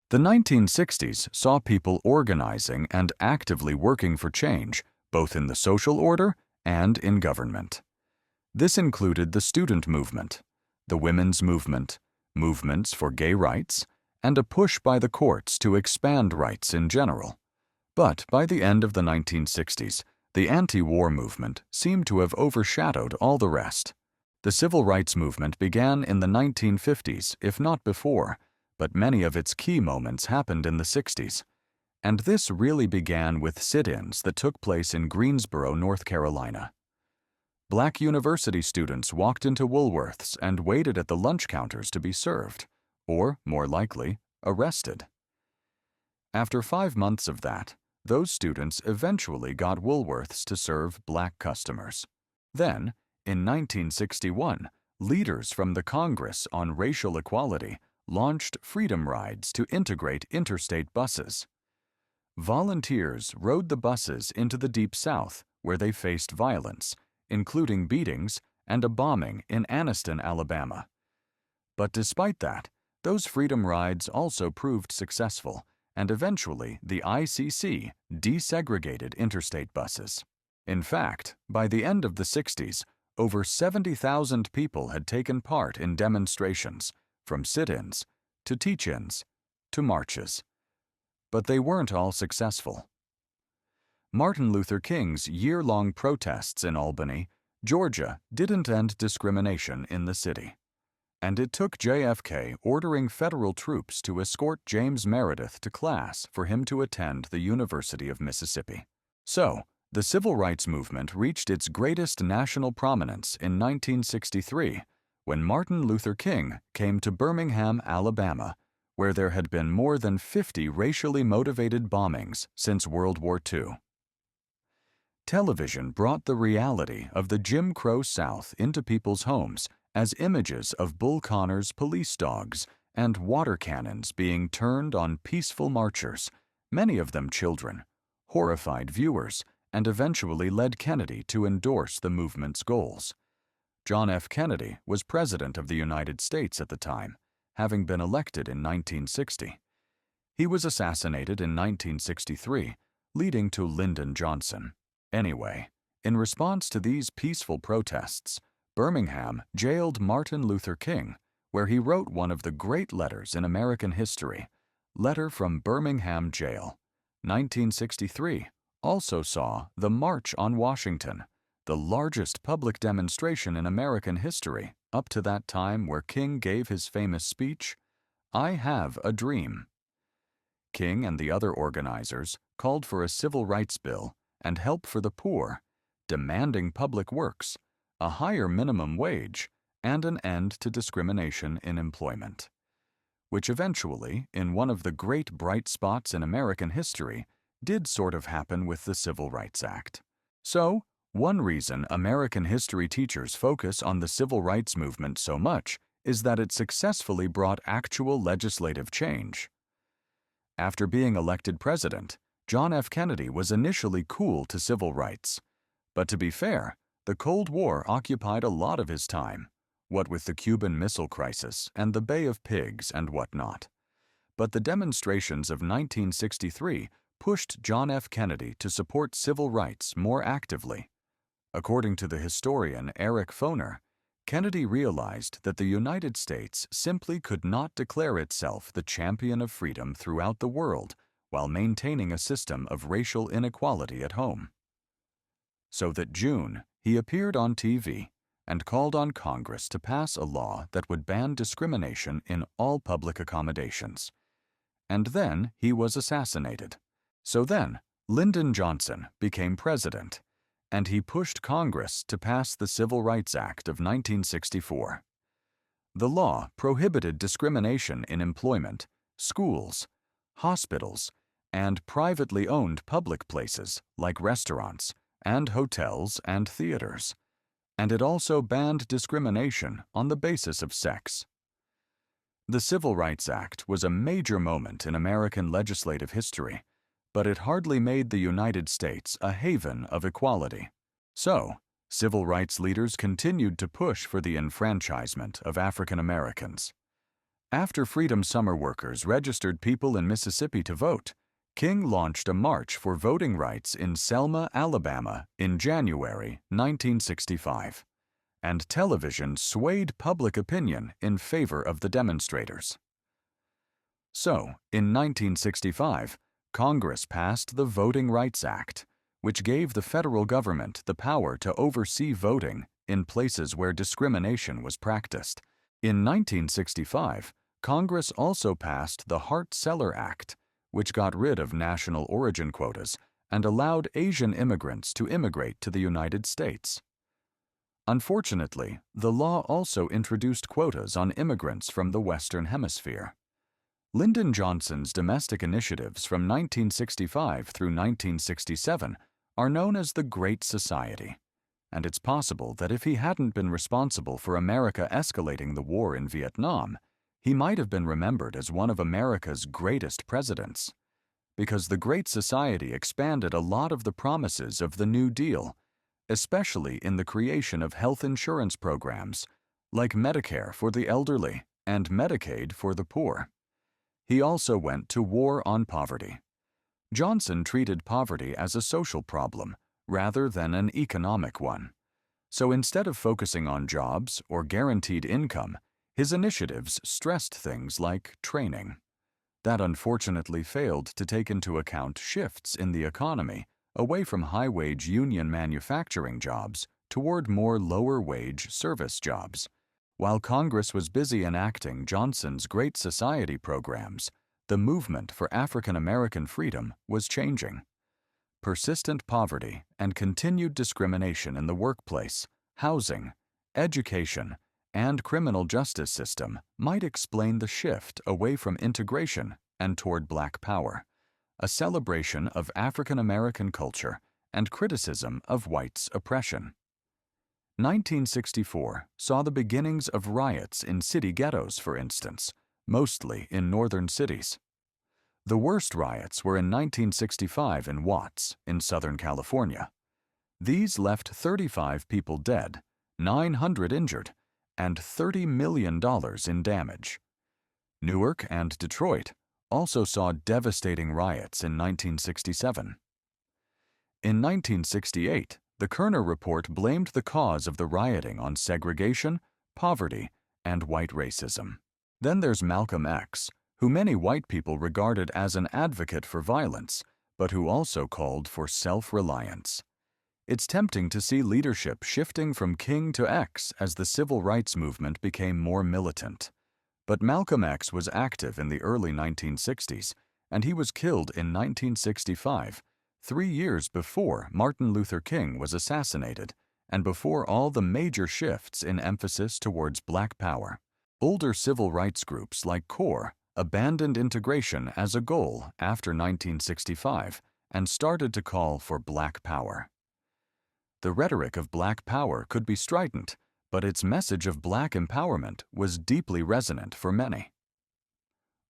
The 1960s saw people organizing and actively working for change, both in the social order and in government. This included the student movement, the women's movement, movements for gay rights, and a push by the courts to expand rights in general. But by the end of the 1960s, the anti-war movement seemed to have overshadowed all the rest. The civil rights movement began in the 1950s, if not before, but many of its key moments happened in the 60s. And this really began with sit-ins that took place in Greensboro, North Carolina. Black university students walked into Woolworths and waited at the lunch counters to be served, or, more likely, arrested. After 5 months of that, those students eventually got Woolworths to serve black customers. Then, in 1961, leaders from the Congress on Racial Equality launched freedom rides to integrate interstate buses. Volunteers rode the buses into the Deep South, where they faced violence, including beatings and a bombing in Anniston, Alabama. But despite that, those freedom rides also proved successful, and eventually the ICC desegregated interstate buses. In fact, by the end of the 60s, over 70,000 people had taken part in demonstrations, from sit-ins to teach-ins to marches. But they weren't all successful. Martin Luther King's year-long protests in Albany, Georgia, didn't end discrimination in the city. And it took JFK ordering federal troops to escort James Meredith to class for him to attend the University of Mississippi. So, the civil rights movement reached its greatest national prominence in 1963, when Martin Luther King came to Birmingham, Alabama, where there had been more than 50 racially motivated bombings since World War II. Television brought the reality of the Jim Crow South into people's homes as images of Bull Connor's police dogs and water cannons being turned on peaceful marchers, many of them children, horrified viewers, and eventually led Kennedy to endorse the movement's goals. John F. Kennedy was President of the United States at the time, having been elected in 1960. He was assassinated in 1963, leading to Lyndon Johnson. Anyway, in response to these peaceful protests, Birmingham jailed Martin Luther King, where he wrote one of the great letters in American history, Letter from Birmingham Jail. 1963 also saw the March on Washington, the largest public demonstration in American history up to that time, where King gave his famous speech, "I have a dream." King and the other organizers called for a civil rights bill and help for the poor, demanding public works, a higher minimum wage, and an end to discrimination in employment, which eventually, in one of the great bright spots in American history, did sort of happen with the Civil Rights Act. So, one reason American history teachers focus on the civil rights movement so much is that it successfully brought actual legislative change. After being elected president, John F. Kennedy was initially cool to civil rights. But to be fair, the Cold War occupied a lot of his time, what with the Cuban Missile Crisis and the Bay of Pigs and whatnot. But the demonstrations of 1963 pushed John F. Kennedy to support civil rights more actively. According to the historian Eric Foner, Kennedy realized that the United States simply could not declare itself the champion of freedom throughout the world while maintaining a system of racial inequality at home. So that June, he appeared on TV and called on Congress to pass a law that would ban discrimination in all public accommodations. And then he was assassinated. So then, Lyndon Johnson became president, and he pushed Congress to pass the Civil Rights Act of 1964. The law prohibited discrimination in employment, schools, hospitals, and privately owned public places like restaurants and hotels and theaters, and it also banned discrimination on the basis of sex. The Civil Rights Act was a major moment in American legislative history, but it hardly made the United States a haven of equality. So, civil rights leaders continued to push for the enfranchisement of African Americans. After Freedom Summer workers registered people in Mississippi to vote, King launched a march for voting rights in Selma, Alabama in January 1965, and television swayed public opinion in favor of the demonstrators. So, in 1965, Congress passed the Voting Rights Act, which gave the federal government the power to oversee voting in places where discrimination was practiced. In 1965, Congress also passed the Hart-Celler Act, which got rid of national origin quotas and allowed Asian immigrants to immigrate to the United States. Unfortunately, the law also introduced quotas on immigrants from the Western Hemisphere. Lyndon Johnson's domestic initiatives from 1965 through 1967 are known as the Great Society, and it's possible that if he hadn't been responsible for America escalating the war in Vietnam, he might have been remembered as one of America's greatest presidents, because the Great Society expanded a lot of the promises of the New Deal, especially in the creation of health insurance programs, like Medicare for the elderly and Medicaid for the poor. He also went to war on poverty. Johnson treated poverty as a social problem rather than an economic one. So instead of focusing on jobs or guaranteed income, his initiatives stressed things like training. That unfortunately failed to take into account shifts in the economy away from high-wage union manufacturing jobs toward more lower-wage service jobs. While Congress was busy enacting Johnson's Great Society programs, the movement for African American freedom was changing. Persistent poverty and continued discrimination in the workplace, housing, education, and criminal justice system might explain the shift away from integration and toward Black Power, a celebration of African American culture and criticism of whites' oppression. 1964 saw the beginnings of riots in city ghettos, for instance, mostly in northern cities. The worst riots were in 1965 in Watts, in Southern California. These left 35 people dead, 900 injured, and $30 million in damage. Newark and Detroit also saw devastating riots in 1967. In 1968, the Kerner Report blamed the cause of the rioting on segregation, poverty, and white racism. Then there's Malcolm X, who many white people regarded as an advocate for violence, but who also called for self-reliance. It's tempting to see leadership shifting from King to X as the civil rights movement became more militant. But Malcolm X was active in the early 1960s, and he was killed in 1965, 3 years before Martin Luther King was assassinated, and before all the major shifts in emphasis towards Black Power. Older civil rights groups like CORE abandoned integration as a goal after 1965 and started to call for Black Power. The rhetoric of Black Power could be strident, but its message of Black empowerment was deeply resonant for many.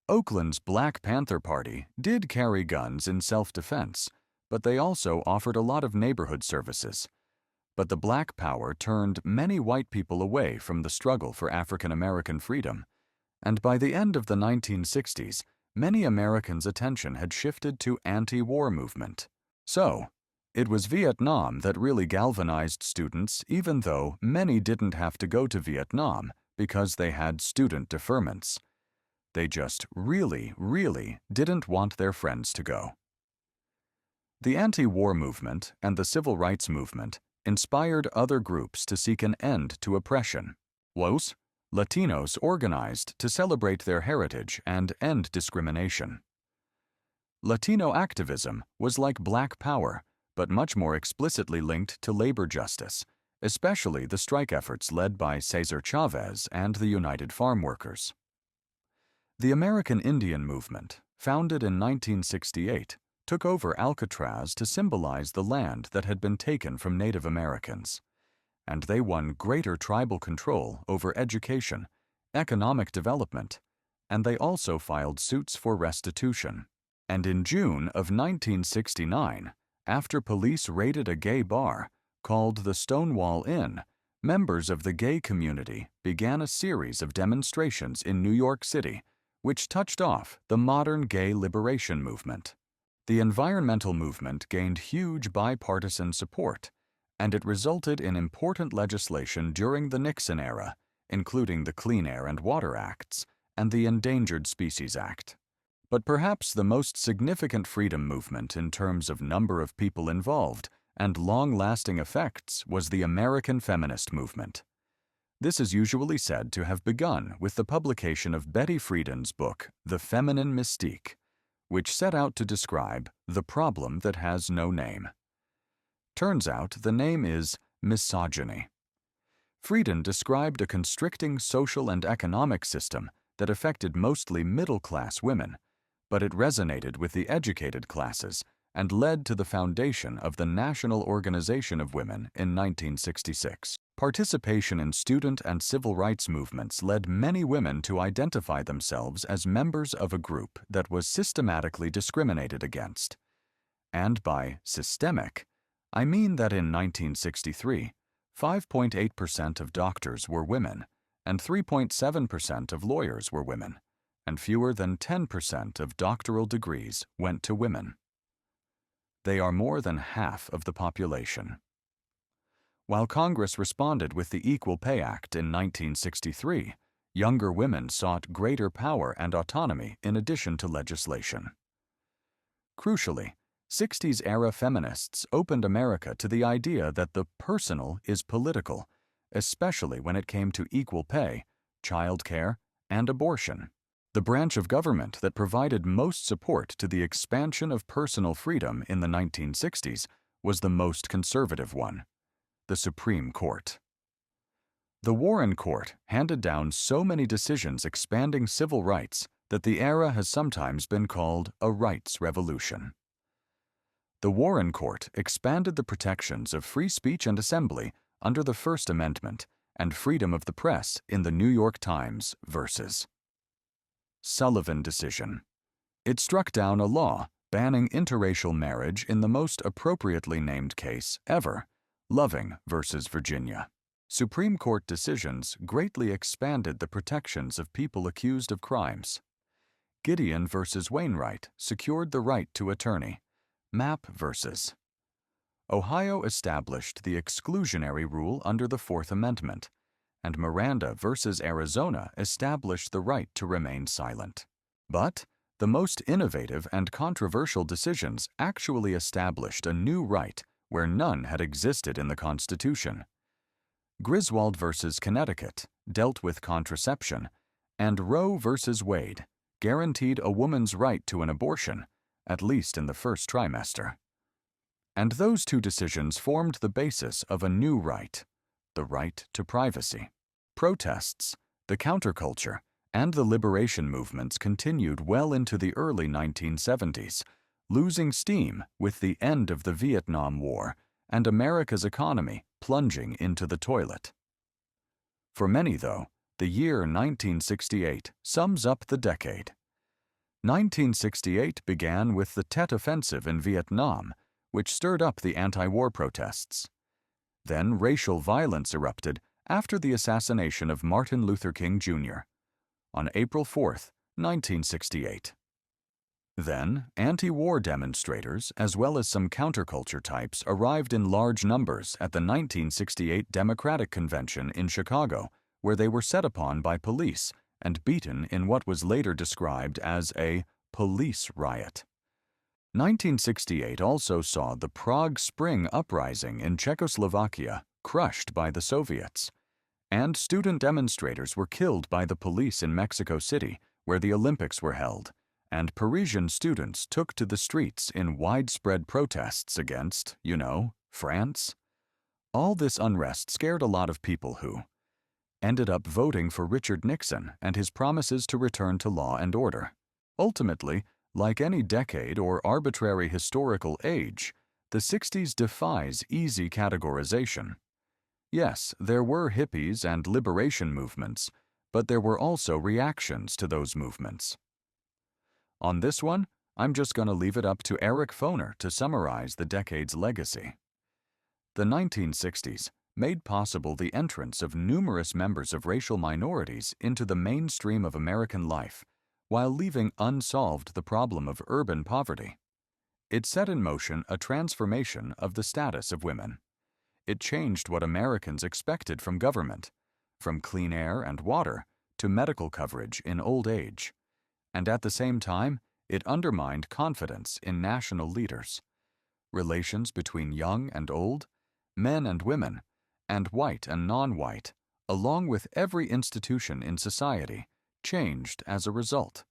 Oakland's Black Panther Party did carry guns in self-defense, but they also offered a lot of neighborhood services. But the Black Power turned many white people away from the struggle for African American freedom, and by the end of the 1960s, many Americans' attention had shifted to anti-war movement. So, it was Vietnam that really galvanized students, even though many didn't have to go to Vietnam because they had student deferments. They just really didn't want their friends to go. The anti-war movement and the civil rights movement inspired other groups to seek an end to oppression. Los Latinos organized to celebrate their heritage and end discrimination. Latino activism was like Black Power, but much more explicitly linked to labor justice, especially the strike efforts led by Cesar Chavez and the United Farm Workers. The American Indian movement, founded in 1968, took over Alcatraz to symbolize the land that had been taken from Native Americans, and they won greater tribal control over education, economic development, and they also filed suits for restitution. And in June of 1969, after police raided a gay bar called the Stonewall Inn, members of the gay community began a series of demonstrations in New York City, which touched off the modern gay liberation movement. The environmental movement gained huge bipartisan support, and it resulted in important legislation during the Nixon era, including the Clean Air and Water Acts and the Endangered Species Act. But perhaps the most significant freedom movement in terms of number of people involved and long-lasting effects was the American feminist movement. This is usually said to have begun with the publication of Betty Friedan's book, The Feminine Mystique, which set out to describe the problem that has no name. Turns out the name is misogyny. Friedan described a constricting social and economic system that affected mostly middle-class women, but it resonated with the educated classes and led to the foundation of the National Organization of Women in 1966. Participation in student and civil rights movements led many women to identify themselves as members of a group that was systematically discriminated against. And by systemic, I mean that in 1963, 5.8% of doctors were women, and 3.7% of lawyers were women, and fewer than 10% of doctoral degrees went to women. They are more than half of the population. While Congress responded with the Equal Pay Act in 1963, younger women sought greater power and autonomy in addition to legislation. Crucially, 60s-era feminists opened America to the idea that the personal is political, especially when it came to equal pay, child care, and abortion. The branch of government that provided most support to the expansion of personal freedom in the 1960s was the most conservative one, the Supreme Court. The Warren Court handed down so many decisions expanding civil rights that the era has sometimes been called a rights revolution. The Warren Court expanded the protections of free speech and assembly under the First Amendment and freedom of the press in the New York Times versus Sullivan decision. It struck down a law banning interracial marriage in the most appropriately named case ever, Loving versus Virginia. Supreme Court decisions greatly expanded the protections of people accused of crimes. Gideon versus Wainwright secured the right to attorney. Mapp versus Ohio established the exclusionary rule under the Fourth Amendment, and Miranda versus Arizona established the right to remain silent. But the most innovative and controversial decisions actually established a new right where none had existed in the Constitution. Griswold versus Connecticut dealt with contraception, and Roe versus Wade guaranteed a woman's right to an abortion, at least in the first trimester. And those two decisions formed the basis of a new right, the right to privacy. Protests, the counterculture, and the liberation movements continued well into the early 1970s, losing steam with the end of the Vietnam War and America's economy plunging into the toilet. For many, though, the year 1968 sums up the decade. 1968 began with the Tet Offensive in Vietnam, which stirred up the anti-war protests. Then racial violence erupted after the assassination of Martin Luther King Jr. on April 4, 1968. Then, anti-war demonstrators, as well as some counterculture types, arrived in large numbers at the 1968 Democratic Convention in Chicago, where they were set upon by police and beaten in what was later described as a police riot. 1968 also saw the Prague Spring uprising in Czechoslovakia crushed by the Soviets, and student demonstrators were killed by the police in Mexico City, where the Olympics were held, and Parisian students took to the streets in widespread protests against, France. All this unrest scared a lot of people who ended up voting for Richard Nixon and his promises to return to law and order. Ultimately, like any decade or arbitrary historical age, the 60s defies easy categorization. Yes, there were hippies and liberation movements, but there were also reactions to those movements. On this one, I'm just going to leave it up to Eric Foner to summarize the decade's legacy. The 1960s made possible the entrance of numerous members of racial minorities into the mainstream of American life, while leaving unsolved the problem of urban poverty. It set in motion a transformation of the status of women. It changed what Americans expected from government, from clean air and water to medical coverage in old age. And at the same time, it undermined confidence in national leaders. Relations between young and old, men and women, and white and non-white, along with every institution in society, changed as a result.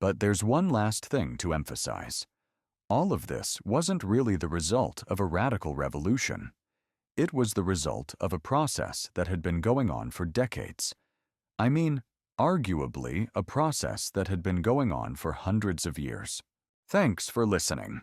But there's one last thing to emphasize. All of this wasn't really the result of a radical revolution. It was the result of a process that had been going on for decades. I mean, arguably a process that had been going on for hundreds of years. Thanks for listening.